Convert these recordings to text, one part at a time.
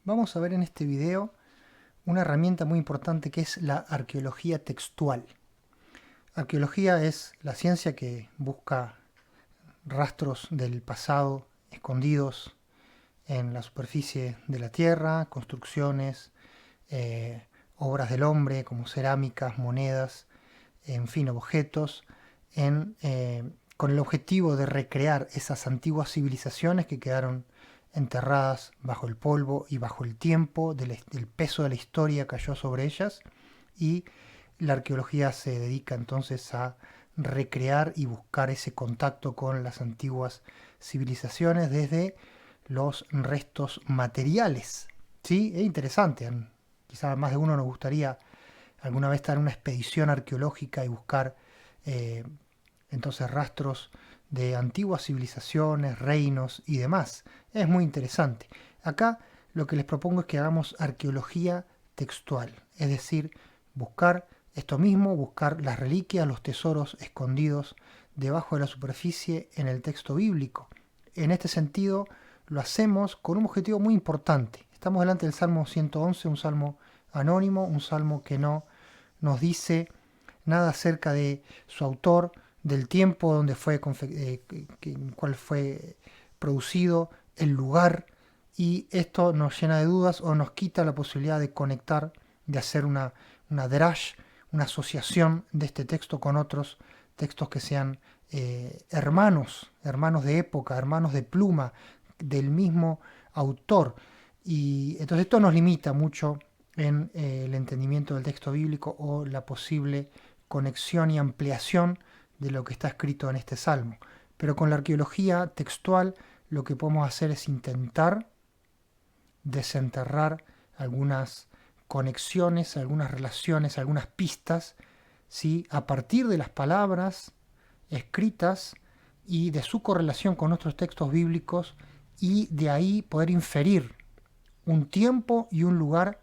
Vamos a ver en este video una herramienta muy importante que es la arqueología textual. Arqueología es la ciencia que busca rastros del pasado escondidos en la superficie de la tierra, construcciones, obras del hombre como cerámicas, monedas, en fin, objetos, con el objetivo de recrear esas antiguas civilizaciones que quedaron enterradas bajo el polvo y bajo el tiempo, del peso de la historia cayó sobre ellas, y la arqueología se dedica entonces a recrear y buscar ese contacto con las antiguas civilizaciones desde los restos materiales. ¿Sí? Es interesante. Quizás a más de uno nos gustaría alguna vez estar en una expedición arqueológica y buscar eh, entonces rastros de antiguas civilizaciones, reinos y demás. Es muy interesante. Acá lo que les propongo es que hagamos arqueología textual, es decir, buscar esto mismo, buscar las reliquias, los tesoros escondidos debajo de la superficie en el texto bíblico. En este sentido, lo hacemos con un objetivo muy importante. Estamos delante del Salmo 111, un salmo anónimo, un salmo que no nos dice nada acerca de su autor, del tiempo donde fue, cuál fue producido, el lugar, y esto nos llena de dudas o nos quita la posibilidad de conectar, de hacer una drash, una asociación de este texto con otros textos que sean hermanos, hermanos de época, hermanos de pluma, del mismo autor. Y entonces esto nos limita mucho en el entendimiento del texto bíblico o la posible conexión y ampliación de lo que está escrito en este salmo. Pero con la arqueología textual lo que podemos hacer es intentar desenterrar algunas conexiones, algunas relaciones, algunas pistas, ¿sí? A partir de las palabras escritas y de su correlación con otros textos bíblicos, y de ahí poder inferir un tiempo y un lugar,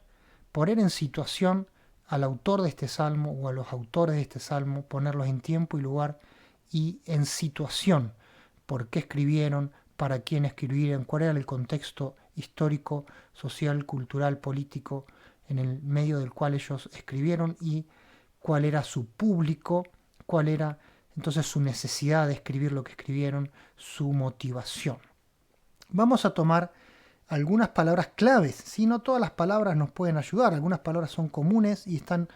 poner en situación al autor de este salmo o a los autores de este salmo, ponerlos en tiempo y lugar y en situación, por qué escribieron, para quién escribieron, cuál era el contexto histórico, social, cultural, político en el medio del cual ellos escribieron, y cuál era su público, cuál era entonces su necesidad de escribir lo que escribieron, su motivación. Vamos a tomar algunas palabras claves. Si no todas las palabras nos pueden ayudar, algunas palabras son comunes y están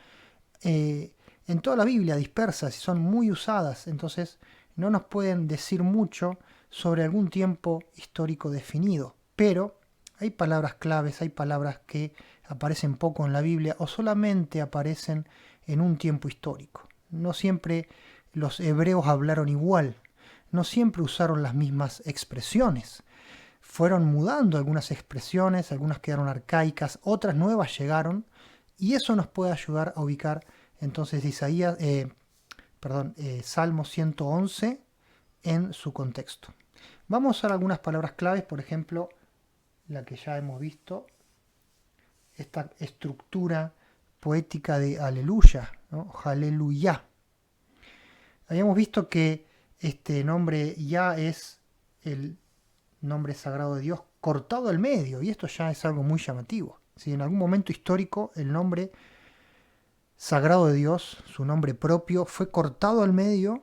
en toda la Biblia dispersas y son muy usadas, entonces no nos pueden decir mucho sobre algún tiempo histórico definido. Pero hay palabras claves, hay palabras que aparecen poco en la Biblia o solamente aparecen en un tiempo histórico. No siempre los hebreos hablaron igual, no siempre usaron las mismas expresiones. Fueron mudando algunas expresiones, algunas quedaron arcaicas, otras nuevas llegaron, y eso nos puede ayudar a ubicar entonces Salmo 111 en su contexto. Vamos a usar algunas palabras claves, por ejemplo, la que ya hemos visto, esta estructura poética de aleluya, ¿no? Aleluya. Habíamos visto que este nombre ya es el nombre sagrado de Dios cortado al medio, y esto ya es algo muy llamativo. Si en algún momento histórico el nombre sagrado de Dios, su nombre propio, fue cortado al medio,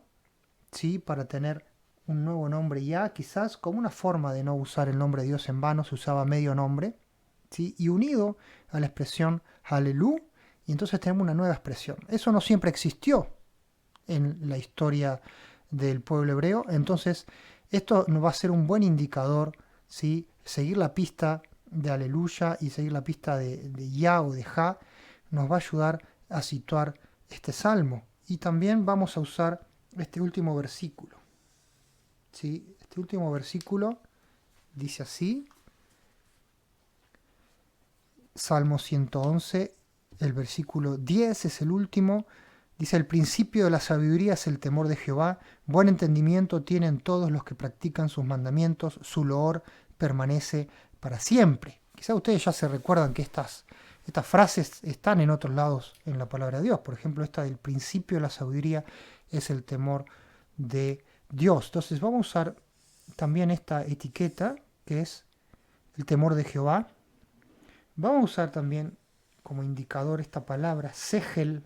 ¿sí? Para tener un nuevo nombre ya, quizás como una forma de no usar el nombre de Dios en vano, se usaba medio nombre, ¿sí? Y unido a la expresión Halelú, y entonces tenemos una nueva expresión. Eso no siempre existió en la historia del pueblo hebreo, entonces esto nos va a ser un buen indicador, ¿sí? Seguir la pista de aleluya y seguir la pista de ya o de ja nos va a ayudar a situar este salmo. Y también vamos a usar este último versículo, ¿sí? Este último versículo dice así, Salmo 111, el versículo 10 es el último. Dice: el principio de la sabiduría es el temor de Jehová, buen entendimiento tienen todos los que practican sus mandamientos, su loor permanece para siempre. Quizá ustedes ya se recuerdan que estas frases están en otros lados en la palabra de Dios. Por ejemplo, esta del principio de la sabiduría es el temor de Dios. Entonces vamos a usar también esta etiqueta que es el temor de Jehová. Vamos a usar también como indicador esta palabra segel,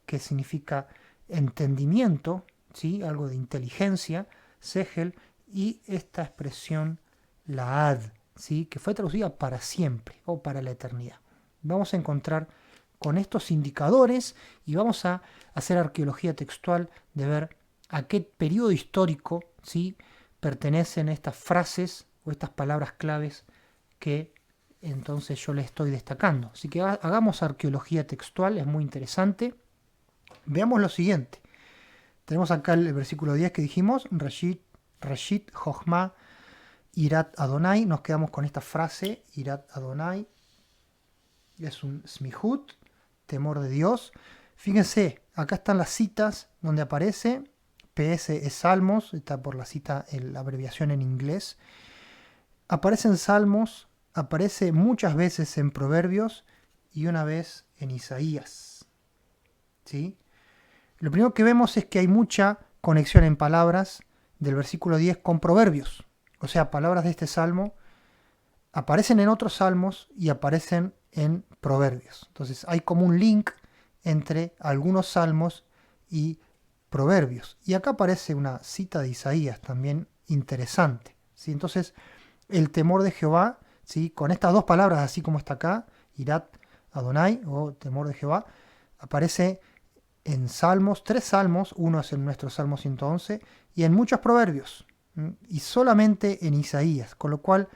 que significa entendimiento, ¿sí? Algo de inteligencia, segel, y esta expresión laad, ¿sí? Que fue traducida para siempre o para la eternidad. Vamos a encontrar con estos indicadores y vamos a hacer arqueología textual de ver a qué periodo histórico, ¿sí? Pertenecen estas frases o estas palabras claves que entonces yo les estoy destacando. Así que hagamos arqueología textual, es muy interesante. Veamos lo siguiente. Tenemos acá el versículo 10 que dijimos, Reshit Jochma Irat Adonai. Nos quedamos con esta frase, Irat Adonai. Es un smihut, temor de Dios. Fíjense, acá están las citas donde aparece. PS es Salmos, está por la cita, la abreviación en inglés. Aparece en Salmos, aparece muchas veces en Proverbios y una vez en Isaías. ¿Sí? Lo primero que vemos es que hay mucha conexión en palabras del versículo 10 con Proverbios. O sea, palabras de este salmo aparecen en otros salmos y aparecen en Proverbios. Entonces hay como un link entre algunos salmos y Proverbios. Y acá aparece una cita de Isaías también interesante. ¿Sí? Entonces, el temor de Jehová, ¿sí? Con estas dos palabras, así como está acá, Irat Adonai o temor de Jehová, aparece en salmos, 3 salmos, uno es en nuestro Salmo 111, y en muchos proverbios, y solamente en Isaías, con lo cual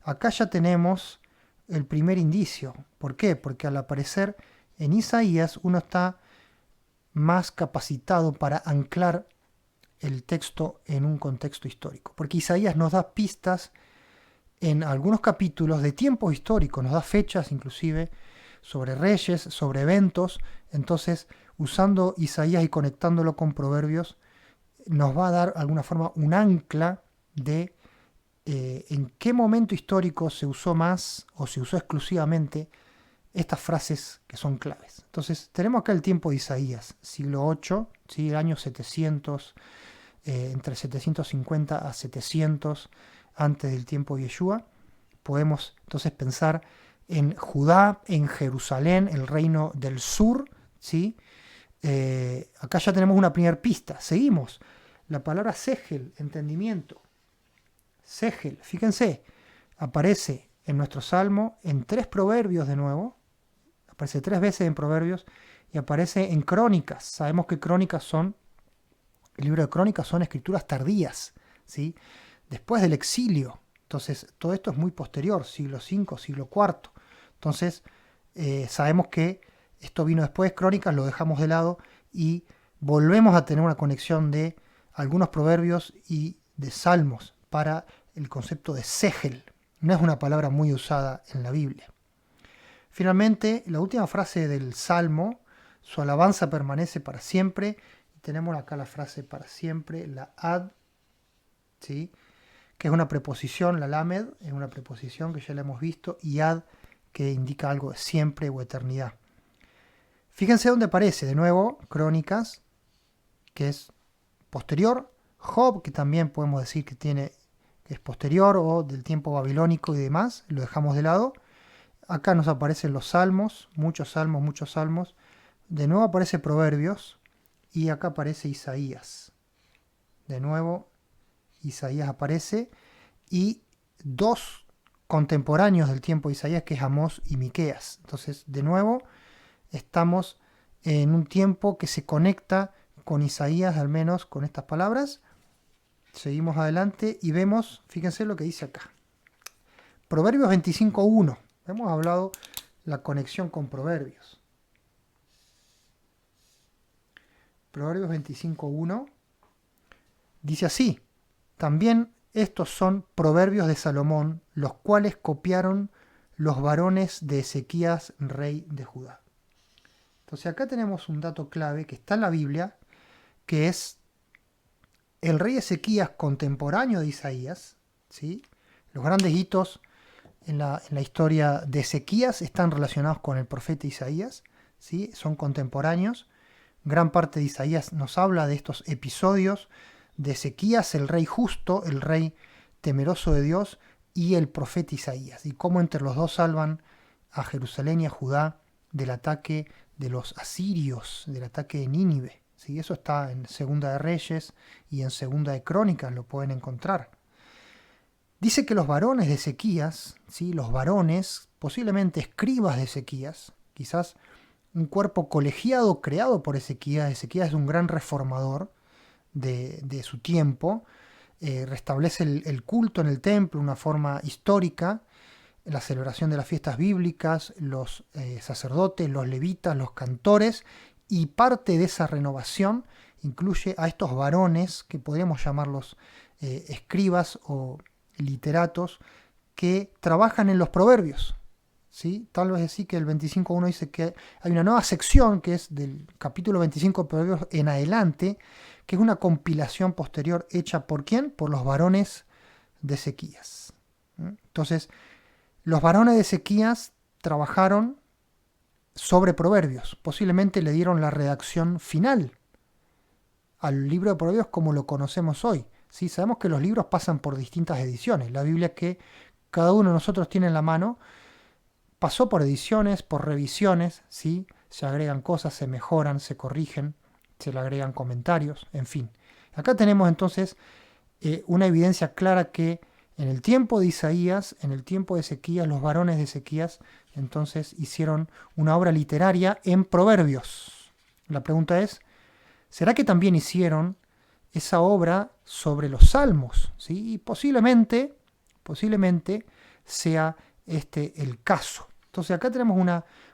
acá ya tenemos el primer indicio. ¿Por qué? Porque al aparecer en Isaías uno está más capacitado para anclar el texto en un contexto histórico, porque Isaías nos da pistas en algunos capítulos de tiempos históricos, nos da fechas inclusive sobre reyes, sobre eventos. Entonces, usando Isaías y conectándolo con Proverbios, nos va a dar de alguna forma un ancla de en qué momento histórico se usó más o se usó exclusivamente estas frases que son claves. Entonces, tenemos acá el tiempo de Isaías, siglo 8, ¿sí? El año 700, entre 750 a 700 antes del tiempo de Yeshua. Podemos entonces pensar en Judá, en Jerusalén, el reino del sur, ¿sí? Acá ya tenemos una primera pista. Seguimos. La palabra segel, entendimiento. Segel, fíjense, aparece en nuestro salmo en 3 proverbios de nuevo. Aparece 3 veces en proverbios y aparece en crónicas. Sabemos que el libro de crónicas son escrituras tardías, ¿sí? Después del exilio. Entonces, todo esto es muy posterior, siglo V, siglo IV. Entonces, sabemos que esto vino después, crónicas, lo dejamos de lado y volvemos a tener una conexión de algunos proverbios y de salmos para el concepto de segel. No es una palabra muy usada en la Biblia. Finalmente, la última frase del salmo, su alabanza permanece para siempre. Y tenemos acá la frase para siempre, la ad, ¿sí? Que es una preposición, la lamed, es una preposición que ya la hemos visto, y ad, que indica algo de siempre o eternidad. Fíjense dónde aparece, de nuevo, Crónicas, que es posterior, Job, que también podemos decir que es posterior o del tiempo babilónico y demás, lo dejamos de lado. Acá nos aparecen los salmos, muchos salmos. De nuevo aparece Proverbios y acá aparece Isaías. De nuevo Isaías aparece y 2 contemporáneos del tiempo de Isaías, que es Amós y Miqueas. Entonces, de nuevo, estamos en un tiempo que se conecta con Isaías, al menos con estas palabras. Seguimos adelante y vemos, fíjense lo que dice acá. Proverbios 25.1. Hemos hablado la conexión con Proverbios. Proverbios 25.1 dice así: también estos son proverbios de Salomón, los cuales copiaron los varones de Ezequías, rey de Judá. Entonces acá tenemos un dato clave que está en la Biblia, que es el rey Ezequías contemporáneo de Isaías, ¿sí? Los grandes hitos en la historia de Ezequías están relacionados con el profeta Isaías, ¿sí? Son contemporáneos. Gran parte de Isaías nos habla de estos episodios de Ezequías, el rey justo, el rey temeroso de Dios, y el profeta Isaías, y cómo entre los dos salvan a Jerusalén y a Judá del ataque de los asirios, del ataque de Nínive. ¿Sí? Eso está en Segunda de Reyes y en Segunda de Crónicas, lo pueden encontrar. Dice que los varones de Ezequías, ¿sí? Los varones, posiblemente escribas de Ezequías, quizás un cuerpo colegiado creado por Ezequías. Ezequías es un gran reformador de su tiempo, restablece el culto en el templo, una forma histórica, la celebración de las fiestas bíblicas, los sacerdotes, los levitas, los cantores, y parte de esa renovación incluye a estos varones, que podríamos llamarlos escribas o literatos, que trabajan en los proverbios. ¿Sí? Tal vez sí que el 25.1 dice que hay una nueva sección que es del capítulo 25 de Proverbios en adelante, que es una compilación posterior hecha ¿por quién? Por los varones de Ezequías. Entonces, los varones de Ezequías trabajaron sobre Proverbios. Posiblemente le dieron la redacción final al libro de Proverbios como lo conocemos hoy. ¿Sí? Sabemos que los libros pasan por distintas ediciones. La Biblia que cada uno de nosotros tiene en la mano pasó por ediciones, por revisiones, ¿sí? Se agregan cosas, se mejoran, se corrigen, se le agregan comentarios, en fin. Acá tenemos entonces una evidencia clara que en el tiempo de Isaías, en el tiempo de Ezequías, los varones de Ezequías entonces hicieron una obra literaria en Proverbios. La pregunta es, ¿será que también hicieron esa obra sobre los Salmos? ¿Sí? Y posiblemente sea este el caso. Entonces acá tenemos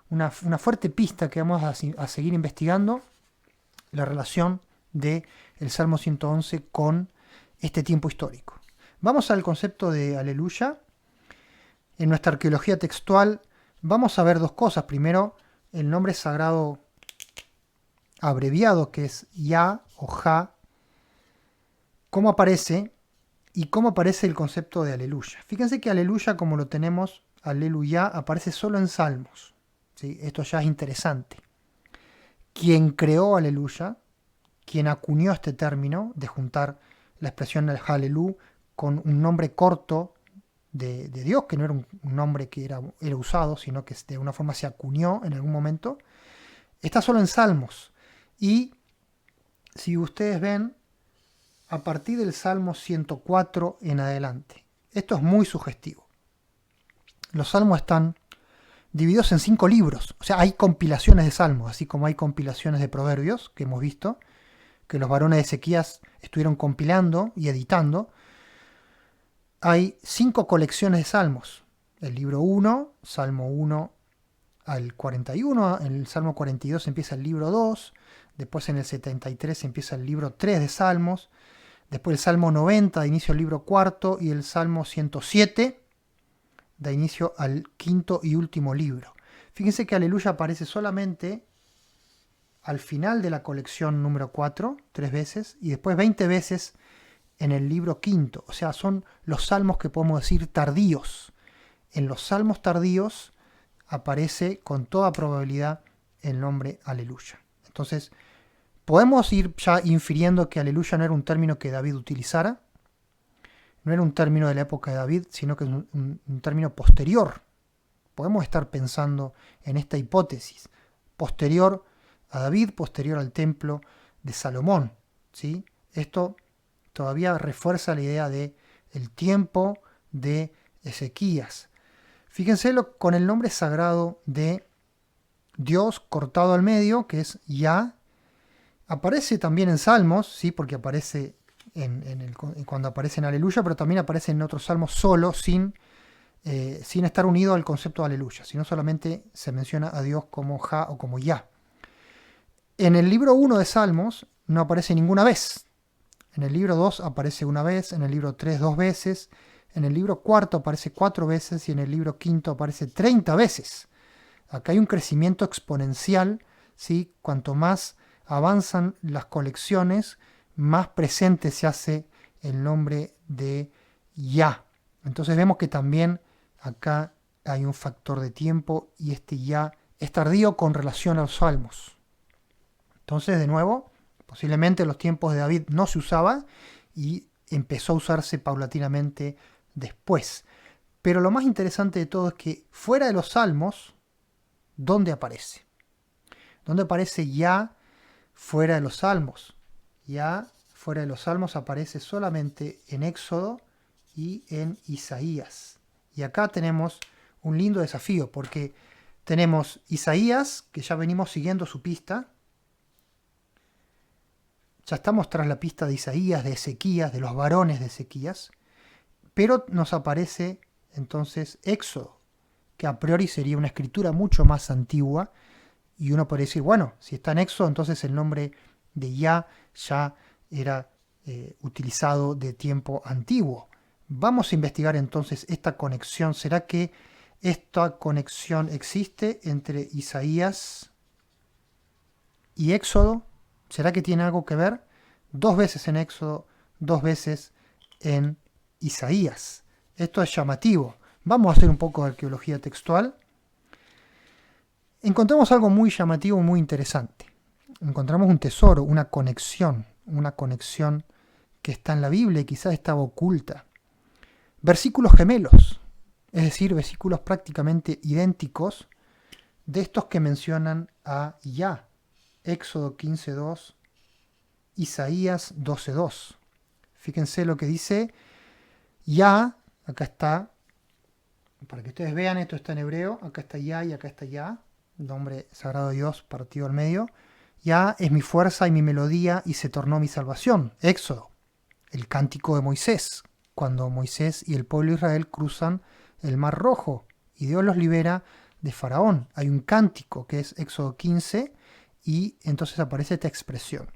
una fuerte pista que vamos a seguir investigando, la relación del Salmo 111 con este tiempo histórico. Vamos al concepto de aleluya. En nuestra arqueología textual vamos a ver dos cosas. Primero, el nombre sagrado abreviado, que es Ya o Ja, cómo aparece y cómo aparece el concepto de aleluya. Fíjense que aleluya, como lo tenemos, aleluya, aparece solo en Salmos. ¿Sí? Esto ya es interesante. Quien creó aleluya, quien acuñó este término de juntar la expresión del Halelú con un nombre corto de Dios, que no era un nombre que era usado, sino que de una forma se acuñó en algún momento, está solo en Salmos. Y si ustedes ven, a partir del Salmo 104 en adelante, esto es muy sugestivo. Los salmos están divididos en 5 libros, o sea, hay compilaciones de salmos, así como hay compilaciones de proverbios, que hemos visto, que los varones de Ezequías estuvieron compilando y editando. Hay 5 colecciones de salmos. El libro 1, Salmo 1 al 41, en el Salmo 42 empieza el libro 2, después en el 73 empieza el libro 3 de Salmos, después el Salmo 90 da inicio al libro 4 y el Salmo 107 da inicio al 5º y último libro. Fíjense que aleluya aparece solamente al final de la colección número 4, 3 veces, y después 20 veces en el libro 5. O sea, son los salmos que podemos decir tardíos. En los salmos tardíos aparece con toda probabilidad el nombre aleluya. Entonces, podemos ir ya infiriendo que aleluya no era un término que David utilizara, no era un término de la época de David, sino que es un término posterior. Podemos estar pensando en esta hipótesis, posterior a David, posterior al templo de Salomón. ¿Sí? Esto todavía refuerza la idea de el tiempo de Ezequías. Fíjense con el nombre sagrado de Dios cortado al medio, que es Ya. Aparece también en Salmos, ¿sí? Porque aparece cuando aparece en Aleluya, pero también aparece en otros salmos solo, sin estar unido al concepto de Aleluya, sino solamente se menciona a Dios como Ja o como Ya. En el libro 1 de Salmos no aparece ninguna vez. En el libro 2 aparece una vez, en el libro 3 2 veces, en el libro 4 aparece 4 veces y en el libro 5 aparece 30 veces. Acá hay un crecimiento exponencial, ¿sí? Cuanto más avanzan las colecciones, más presente se hace el nombre de Ya. Entonces vemos que también acá hay un factor de tiempo y este Ya es tardío con relación a los salmos. Entonces, de nuevo, posiblemente en los tiempos de David no se usaba y empezó a usarse paulatinamente después. Pero lo más interesante de todo es que fuera de los Salmos, ¿dónde aparece? ¿Dónde aparece Yah fuera de los Salmos? Yah fuera de los Salmos aparece solamente en Éxodo y en Isaías. Y acá tenemos un lindo desafío, porque tenemos Isaías, que ya venimos siguiendo su pista. Ya estamos tras la pista de Isaías, de Ezequías, de los varones de Ezequías. Pero nos aparece entonces Éxodo, que a priori sería una escritura mucho más antigua. Y uno podría decir, bueno, si está en Éxodo, entonces el nombre de Yah ya era utilizado de tiempo antiguo. Vamos a investigar entonces esta conexión. ¿Será que esta conexión existe entre Isaías y Éxodo? ¿Será que tiene algo que ver? 2 veces en Éxodo, 2 veces en Isaías. Esto es llamativo. Vamos a hacer un poco de arqueología textual. Encontramos algo muy llamativo, muy interesante. Encontramos un tesoro, una conexión que está en la Biblia y quizás estaba oculta. Versículos gemelos, es decir, versículos prácticamente idénticos de estos que mencionan a Yah. Éxodo 15:2, Isaías 12:2. Fíjense lo que dice Yah, acá está, para que ustedes vean, esto está en hebreo, acá está Yah y acá está Yah, nombre sagrado de Dios partido al medio. Yah es mi fuerza y mi melodía y se tornó mi salvación. Éxodo, el cántico de Moisés, cuando Moisés y el pueblo de Israel cruzan el Mar Rojo y Dios los libera de Faraón. Hay un cántico que es Éxodo 15 y entonces aparece esta expresión.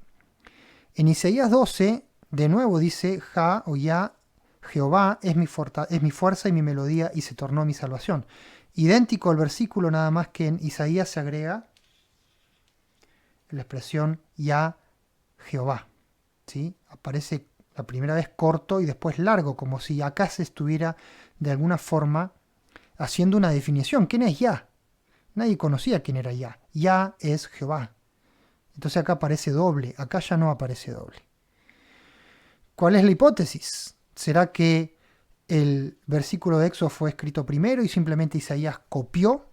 En Isaías 12, de nuevo dice Ja o Ya, Jehová es mi fuerza y mi melodía y se tornó mi salvación. Idéntico al versículo, nada más que en Isaías se agrega la expresión Ya, Jehová. ¿Sí? Aparece la primera vez corto y después largo, como si acá se estuviera de alguna forma haciendo una definición. ¿Quién es Yah? Nadie conocía quién era Yah. Yah es Jehová. Entonces acá aparece doble, acá ya no aparece doble. ¿Cuál es la hipótesis? ¿Será que el versículo de Éxodo fue escrito primero y simplemente Isaías copió?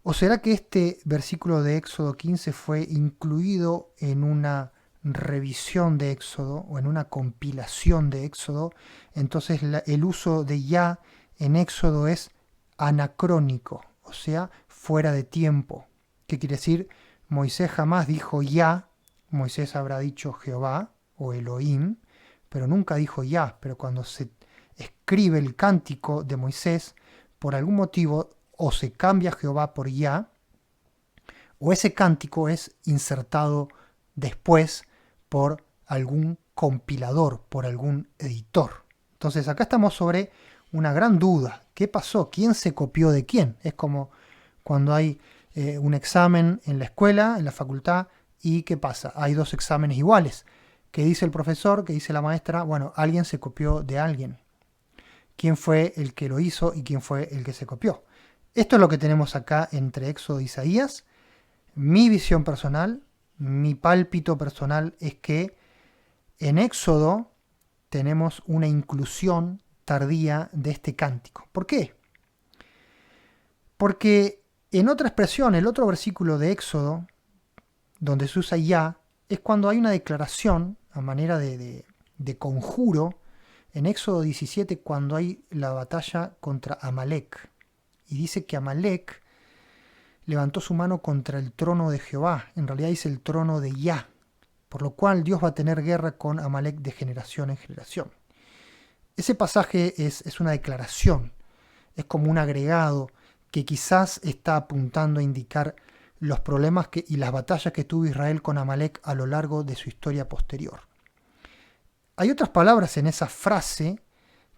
¿O será que este versículo de Éxodo 15 fue incluido en una revisión de Éxodo o en una compilación de Éxodo? Entonces el uso de Yah en Éxodo es anacrónico, o sea, fuera de tiempo. ¿Qué quiere decir? Moisés jamás dijo Yah, Moisés habrá dicho Jehová o Elohim, pero nunca dijo Yah. Pero cuando se escribe el cántico de Moisés, por algún motivo o se cambia Jehová por Yah, o ese cántico es insertado después por algún compilador, por algún editor. Entonces acá estamos sobre una gran duda. ¿Qué pasó? ¿Quién se copió de quién? Es como cuando hay un examen en la escuela, en la facultad, y ¿qué pasa? Hay 2 exámenes iguales. ¿Qué dice el profesor? ¿Qué dice la maestra? Bueno, alguien se copió de alguien. ¿Quién fue el que lo hizo y quién fue el que se copió? Esto es lo que tenemos acá entre Éxodo e Isaías. Mi visión personal, mi pálpito personal es que en Éxodo tenemos una inclusión tardía de este cántico. ¿Por qué? Porque en otra expresión, el otro versículo de Éxodo, donde se usa Yah, es cuando hay una declaración a manera de conjuro, en Éxodo 17, cuando hay la batalla contra Amalek. Y dice que Amalek levantó su mano contra el trono de Jehová. En realidad dice el trono de Yah. Por lo cual Dios va a tener guerra con Amalek de generación en generación. Ese pasaje es una declaración. Es como un agregado que quizás está apuntando a indicar los problemas y las batallas que tuvo Israel con Amalek a lo largo de su historia posterior. Hay otras palabras en esa frase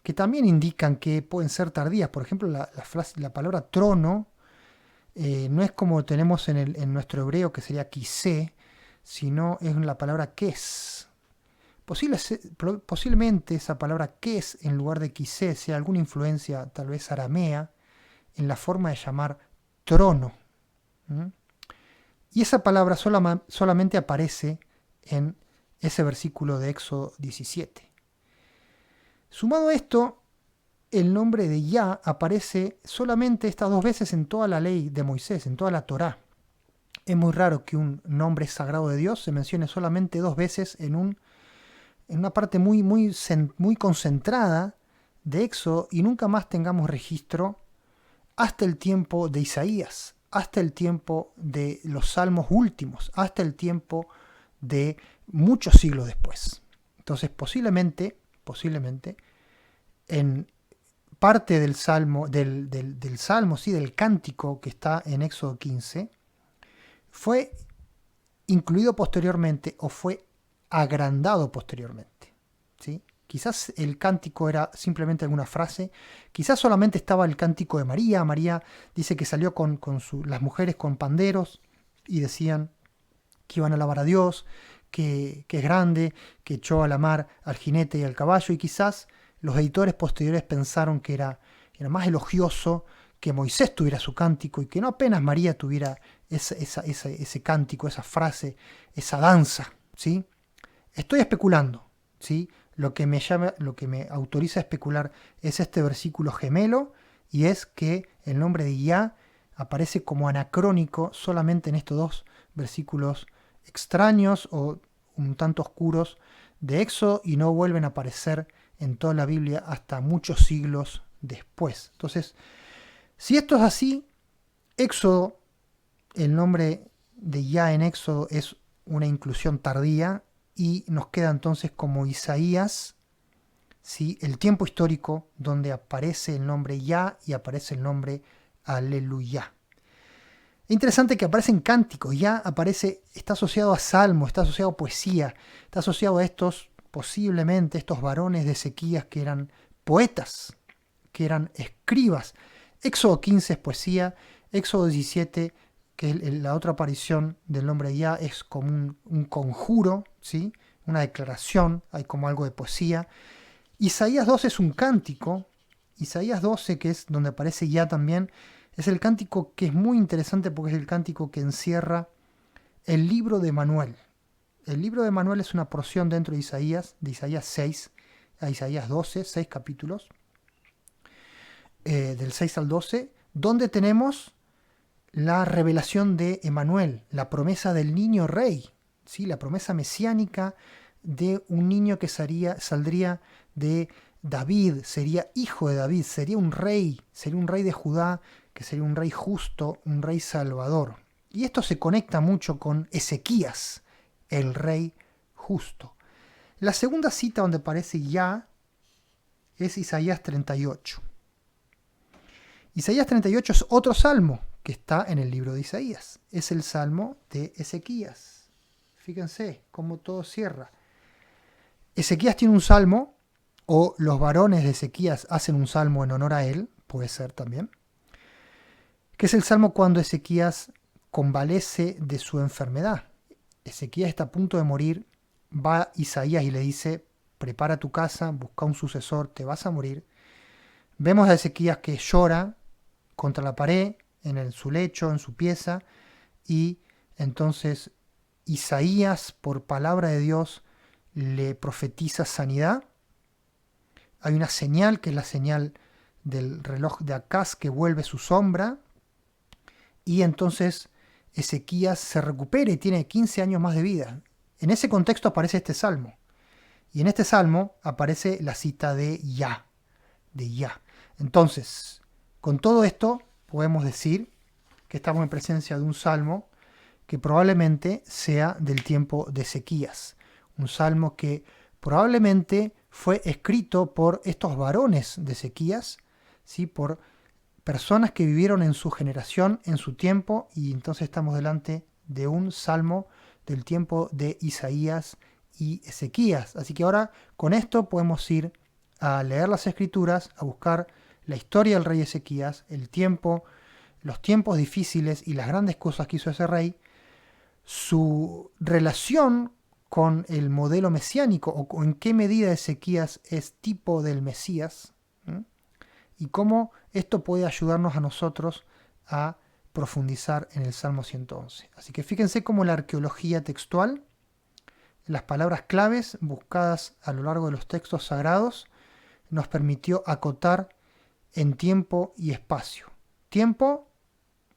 que también indican que pueden ser tardías. Por ejemplo, la palabra trono no es como tenemos en nuestro hebreo, que sería quisé, sino es la palabra kes. Posiblemente esa palabra kes en lugar de quisé sea alguna influencia tal vez aramea en la forma de llamar trono. Y esa palabra solamente aparece en ese versículo de Éxodo 17. Sumado a esto, el nombre de Yah aparece solamente estas 2 veces en toda la ley de Moisés, en toda la Torá. Es muy raro que un nombre sagrado de Dios se mencione solamente 2 veces en una parte muy concentrada de Éxodo y nunca más tengamos registro hasta el tiempo de Isaías, hasta el tiempo de los salmos últimos, hasta el tiempo de muchos siglos después. Entonces posiblemente, en parte del salmo, del salmo, sí, del cántico que está en Éxodo 15, fue incluido posteriormente o fue agrandado posteriormente, ¿sí? Quizás el cántico era simplemente alguna frase, quizás solamente estaba el cántico de María. María dice que salió con las mujeres con panderos y decían que iban a alabar a Dios, que es grande, que echó a la mar al jinete y al caballo, y quizás los editores posteriores pensaron que era más elogioso que Moisés tuviera su cántico y que no apenas María tuviera ese cántico, esa frase, esa danza, ¿sí? Estoy especulando, ¿sí? Lo que me autoriza a especular es este versículo gemelo, y es que el nombre de Yah aparece como anacrónico solamente en estos 2 versículos extraños o un tanto oscuros de Éxodo, y no vuelven a aparecer en toda la Biblia hasta muchos siglos después. Entonces, si esto es así, Éxodo, el nombre de Yah en Éxodo es una inclusión tardía, y nos queda entonces como Isaías, ¿sí?, el tiempo histórico donde aparece el nombre Yah y aparece el nombre Aleluya. Interesante que aparece en cánticos. Yah aparece, está asociado a salmo, está asociado a poesía, está asociado a posiblemente estos varones de Ezequías que eran poetas, que eran escribas. Éxodo 15 es poesía, Éxodo 17, que es la otra aparición del nombre de Yah, es como un conjuro, ¿sí?, una declaración, hay como algo de poesía. Isaías 12 es un cántico. Isaías 12, que es donde aparece Yah también, es el cántico que es muy interesante porque es el cántico que encierra el libro de Manuel. El libro de Manuel es una porción dentro de Isaías 6 a Isaías 12, 6 capítulos, del 6 al 12, donde tenemos la revelación de Emanuel, la promesa del niño rey, ¿sí?, la promesa mesiánica de un niño que saldría de David, sería hijo de David, sería un rey de Judá, que sería un rey justo, un rey salvador. Y esto se conecta mucho con Ezequías, el rey justo. La segunda cita donde aparece Yah es Isaías 38. Isaías 38 es otro salmo que está en el libro de Isaías. Es el salmo de Ezequías. Fíjense cómo todo cierra. Ezequías tiene un salmo, o los varones de Ezequías hacen un salmo en honor a él, puede ser también, que es el salmo cuando Ezequías convalece de su enfermedad. Ezequías está a punto de morir, va Isaías y le dice: prepara tu casa, busca un sucesor, te vas a morir. Vemos a Ezequías que llora contra la pared, en su lecho, en su pieza, y entonces Isaías, por palabra de Dios, le profetiza sanidad. Hay una señal, que es la señal del reloj de Acaz, que vuelve su sombra, y entonces Ezequías se recupera y tiene 15 años más de vida. En ese contexto aparece este salmo, y en este salmo aparece la cita de Yah, Entonces, con todo esto podemos decir que estamos en presencia de un salmo que probablemente sea del tiempo de Ezequías, un salmo que probablemente fue escrito por estos varones de Ezequías, ¿sí?, por personas que vivieron en su generación, en su tiempo, y entonces estamos delante de un salmo del tiempo de Isaías y Ezequías. Así que ahora con esto podemos ir a leer las escrituras, a buscar la historia del rey Ezequías, los tiempos difíciles y las grandes cosas que hizo ese rey, su relación con el modelo mesiánico, o en qué medida Ezequías es tipo del Mesías, ¿sí?, y cómo esto puede ayudarnos a nosotros a profundizar en el Salmo 111. Así que fíjense cómo la arqueología textual, las palabras claves buscadas a lo largo de los textos sagrados, nos permitió acotar en tiempo y espacio. Tiempo,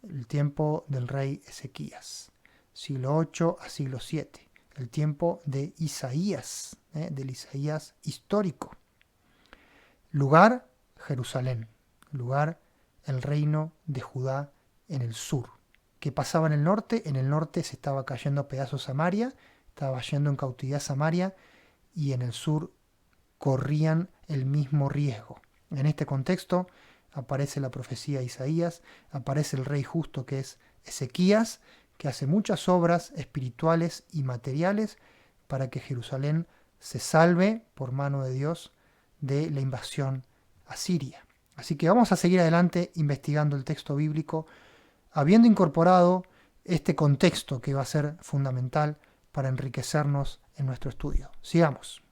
el tiempo del rey Ezequías, siglo 8 a siglo 7. El tiempo de Isaías, del Isaías histórico. Lugar, Jerusalén. Lugar, el reino de Judá en el sur. ¿Qué pasaba en el norte? En el norte se estaba cayendo a pedazos Samaria, estaba yendo en cautividad Samaria, y en el sur corrían el mismo riesgo. En este contexto aparece la profecía de Isaías, aparece el rey justo que es Ezequías, que hace muchas obras espirituales y materiales para que Jerusalén se salve por mano de Dios de la invasión asiria. Así que vamos a seguir adelante investigando el texto bíblico, habiendo incorporado este contexto que va a ser fundamental para enriquecernos en nuestro estudio. Sigamos.